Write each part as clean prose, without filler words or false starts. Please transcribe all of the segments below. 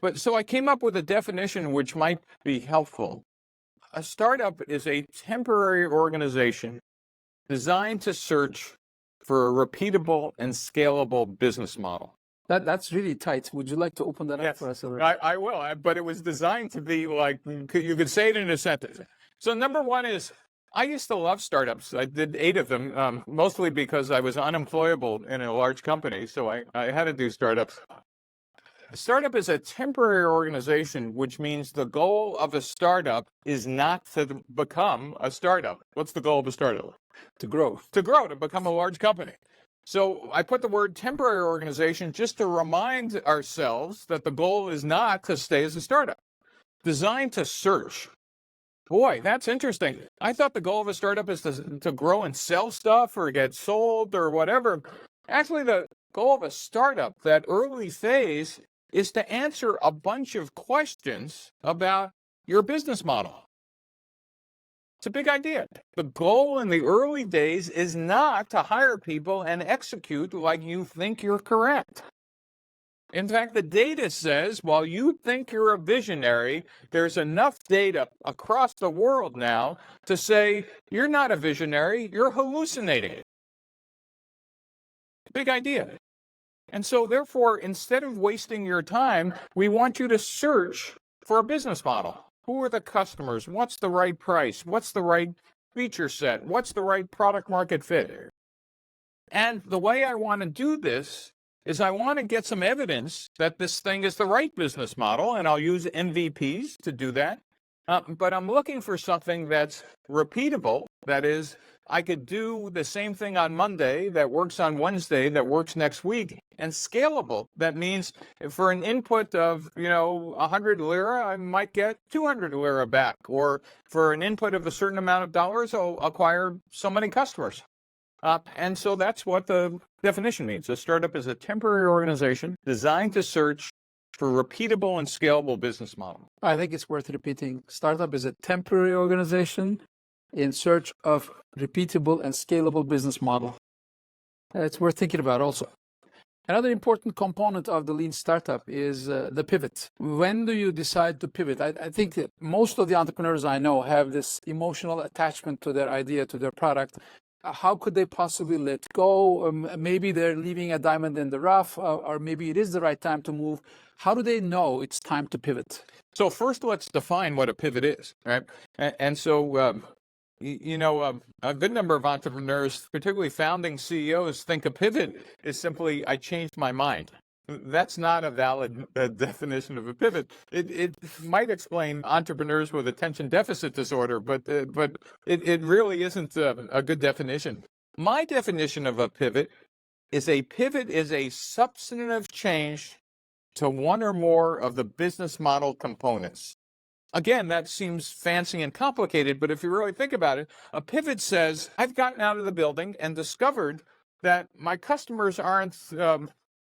But so I came up with a definition which might be helpful. A startup is a temporary organization designed to search for a repeatable and scalable business model. That's really tight. Would you like to open that up for us a little? I will, but it was designed to be like, you could say it in a sentence. So number one is, I used to love startups. I did 8 of them, mostly because I was unemployable in a large company, so I had to do startups. A startup is a temporary organization, which means the goal of a startup is not to become a startup. What's the goal of a startup? To grow. To grow, to become a large company. So I put the word temporary organization just to remind ourselves that the goal is not to stay as a startup. Designed to search. Boy, that's interesting. I thought the goal of a startup is to grow and sell stuff or get sold or whatever. Actually, the goal of a startup, that early phase, is to answer a bunch of questions about your business model. It's a big idea. The goal in the early days is not to hire people and execute like you think you're correct. In fact, the data says while you think you're a visionary, there's enough data across the world now to say you're not a visionary, you're hallucinating. Big idea. And so therefore, instead of wasting your time, we want you to search for a business model. Who are the customers? What's the right price? What's the right feature set? What's the right product market fit? And the way I want to do this is I want to get some evidence that this thing is the right business model, and I'll use MVPs to do that. But I'm looking for something that's repeatable. That is, I could do the same thing on Monday that works on Wednesday, that works next week, and scalable. That means for an input of, 100 lira, I might get 200 lira back. Or for an input of a certain amount of dollars, I'll acquire so many customers. And so that's what the definition means. A startup is a temporary organization designed to search for repeatable and scalable business model. I think it's worth repeating. Startup is a temporary organization in search of repeatable and scalable business model. It's worth thinking about also. Another important component of the lean startup is the pivot. When do you decide to pivot? I think that most of the entrepreneurs I know have this emotional attachment to their idea, to their product. How could they possibly let go? Maybe they're leaving a diamond in the rough, or maybe it is the right time to move. How do they know it's time to pivot? So first, let's define what a pivot is, right? And so, a good number of entrepreneurs, particularly founding CEOs, think a pivot is simply, I changed my mind. That's not a valid definition of a pivot. It might explain entrepreneurs with attention deficit disorder, but it really isn't a good definition. My definition of a pivot is a substantive change to one or more of the business model components. Again, that seems fancy and complicated, but if you really think about it, a pivot says, I've gotten out of the building and discovered that my customers aren't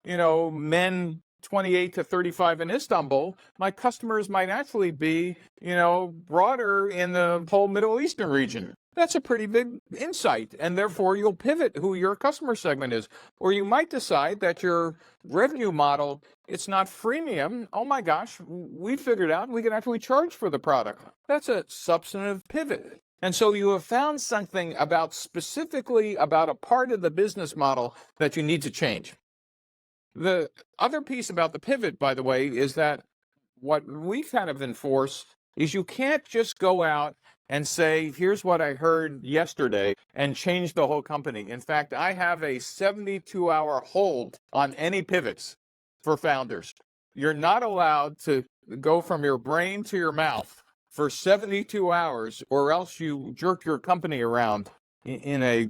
men 28 to 35 in Istanbul. My customers might actually be, broader in the whole Middle Eastern region. That's a pretty big insight, and therefore you'll pivot who your customer segment is. Or you might decide that your revenue model, it's not freemium. Oh my gosh, we figured out we can actually charge for the product. That's a substantive pivot. And so you have found something specifically about a part of the business model that you need to change. The other piece about the pivot, by the way, is that what we kind of enforce is you can't just go out and say, here's what I heard yesterday, and change the whole company. In fact, I have a 72-hour hold on any pivots for founders. You're not allowed to go from your brain to your mouth for 72 hours, or else you jerk your company around in a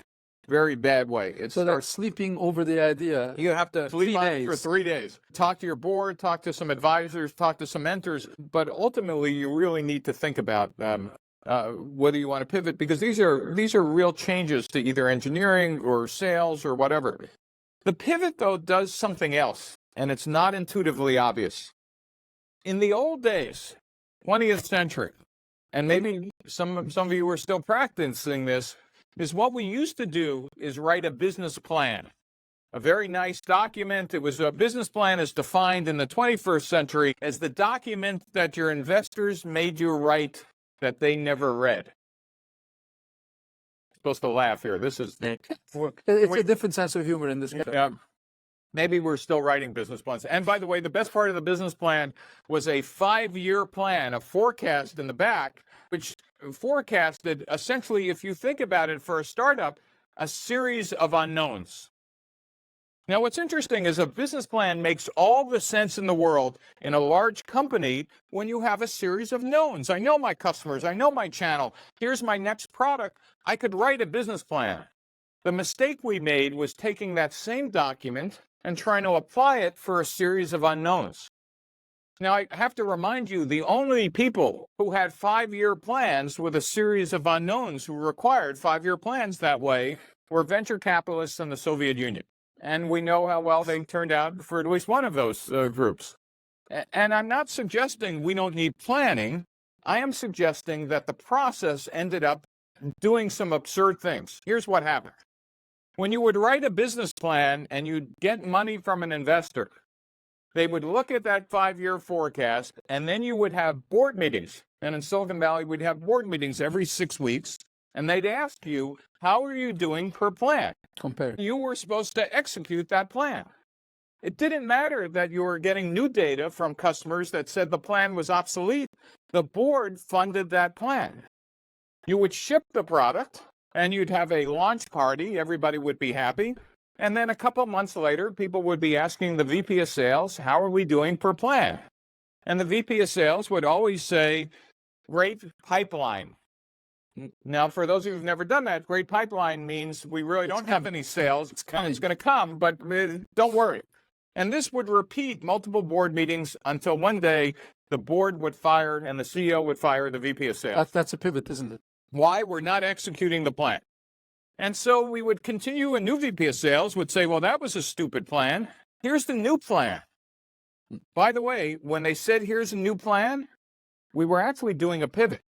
very bad way. So they're sleeping over the idea. You have to sleep on it for 3 days. Talk to your board, talk to some advisors, talk to some mentors, but ultimately you really need to think about whether you want to pivot, because these are real changes to either engineering or sales or whatever. The pivot, though, does something else, and it's not intuitively obvious. In the old days, 20th century, and maybe some of you are still practicing this, is what we used to do is write a business plan. a very nice document. It was a business plan is defined in the 21st century as the document that your investors made you write that they never read. Supposed to laugh here. This is It's a different sense of humor in this case. yeah. Maybe we're still writing business plans. And by the way, the best part of the business plan was a 5-year plan, a forecast in the back, which forecasted essentially, if you think about it for a startup, a series of unknowns. Now, what's interesting is a business plan makes all the sense in the world in a large company when you have a series of knowns. I know my customers. I know my channel. Here's my next product. I could write a business plan. The mistake we made was taking that same document and trying to apply it for a series of unknowns. Now, I have to remind you, the only people who had 5-year plans with a series of unknowns who required 5-year plans that way were venture capitalists in the Soviet Union. And we know how well they turned out for at least one of those groups. And I'm not suggesting we don't need planning. I am suggesting that the process ended up doing some absurd things. Here's what happened. When you would write a business plan and you'd get money from an investor, they would look at that 5-year forecast, and then you would have board meetings. And in Silicon Valley, we'd have board meetings every 6 weeks, and they'd ask you, how are you doing per plan? Compare. You were supposed to execute that plan. It didn't matter that you were getting new data from customers that said the plan was obsolete. The board funded that plan. You would ship the product, and you'd have a launch party. Everybody would be happy. And then a couple months later, people would be asking the VP of sales, how are we doing per plan? And the VP of sales would always say, great pipeline. Now, for those of you who've never done that, great pipeline means we really don't have any sales. It's going to come, but don't worry. And this would repeat multiple board meetings until one day the board would fire and the CEO would fire the VP of sales. That's a pivot, isn't it? Why? We're not executing the plan. And so we would continue, a new VP of sales would say, well, that was a stupid plan. Here's the new plan. By the way, when they said, here's a new plan, we were actually doing a pivot.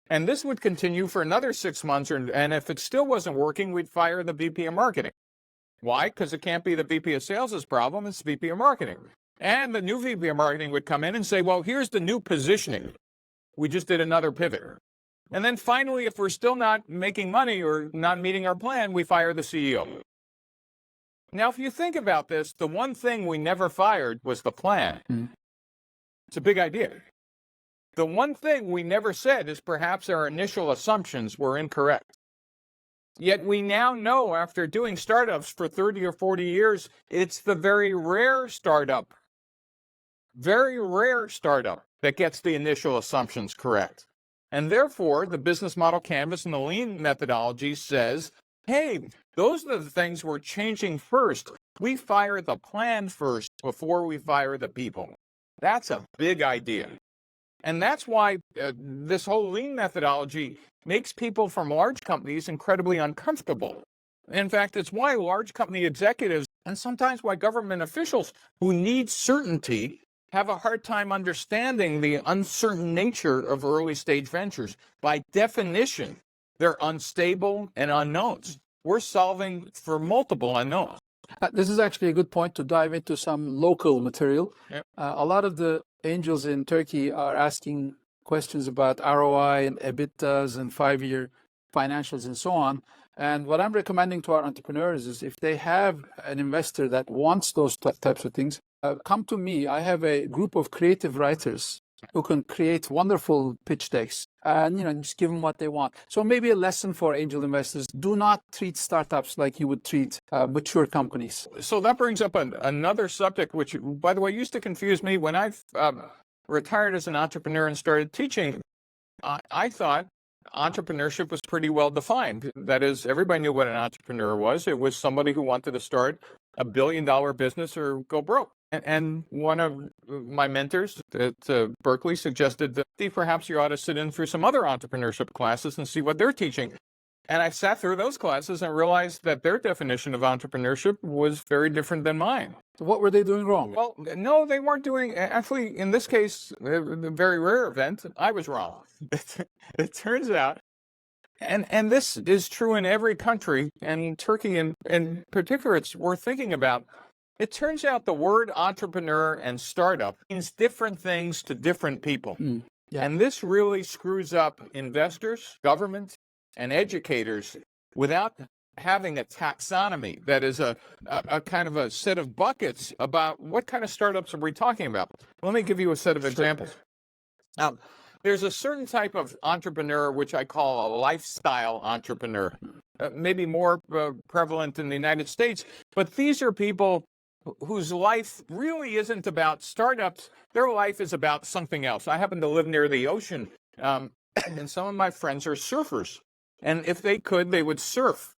And this would continue for another 6 months. And if it still wasn't working, we'd fire the VP of marketing. Why? Because it can't be the VP of sales' problem. It's VP of marketing. And the new VP of marketing would come in and say, well, here's the new positioning. We just did another pivot. And then finally, if we're still not making money or not meeting our plan, we fire the CEO. Now, if you think about this, the one thing we never fired was the plan. It's a big idea. The one thing we never said is perhaps our initial assumptions were incorrect. Yet we now know, after doing startups for 30 or 40 years, it's the very rare startup that gets the initial assumptions correct. And therefore, the business model canvas and the lean methodology says, hey, those are the things we're changing first. We fire the plan first before we fire the people. That's a big idea. And that's why this whole lean methodology makes people from large companies incredibly uncomfortable. In fact, it's why large company executives, and sometimes why government officials who need certainty, have a hard time understanding the uncertain nature of early stage ventures. By definition, they're unstable and unknowns. We're solving for multiple unknowns. This is actually a good point to dive into some local material. Yep. A lot of the angels in Turkey are asking questions about ROI and EBITDAs and 5-year financials and so on. And what I'm recommending to our entrepreneurs is if they have an investor that wants those types of things, come to me. I have a group of creative writers who can create wonderful pitch decks and just give them what they want. So maybe a lesson for angel investors: do not treat startups like you would treat mature companies. So that brings up another subject, which, by the way, used to confuse me. When I retired as an entrepreneur and started teaching, I thought entrepreneurship was pretty well defined. That is, everybody knew what an entrepreneur was. It was somebody who wanted to start a billion-dollar business or go broke. And one of my mentors at Berkeley suggested that perhaps you ought to sit in through some other entrepreneurship classes and see what they're teaching. And I sat through those classes and realized that their definition of entrepreneurship was very different than mine. So what were they doing wrong? Well, no, they weren't doing, actually, in this case, the very rare event, I was wrong. It turns out And this is true in every country, and Turkey in particular, it's worth thinking about. It turns out the word entrepreneur and startup means different things to different people. Yeah. And this really screws up investors, government, and educators without having a taxonomy that is a kind of a set of buckets about what kind of startups are we talking about. Let me give you a set of examples. Now, there's a certain type of entrepreneur which I call a lifestyle entrepreneur, maybe more prevalent in the United States, but these are people whose life really isn't about startups. Their life is about something else. I happen to live near the ocean, and some of my friends are surfers. And if they could, they would surf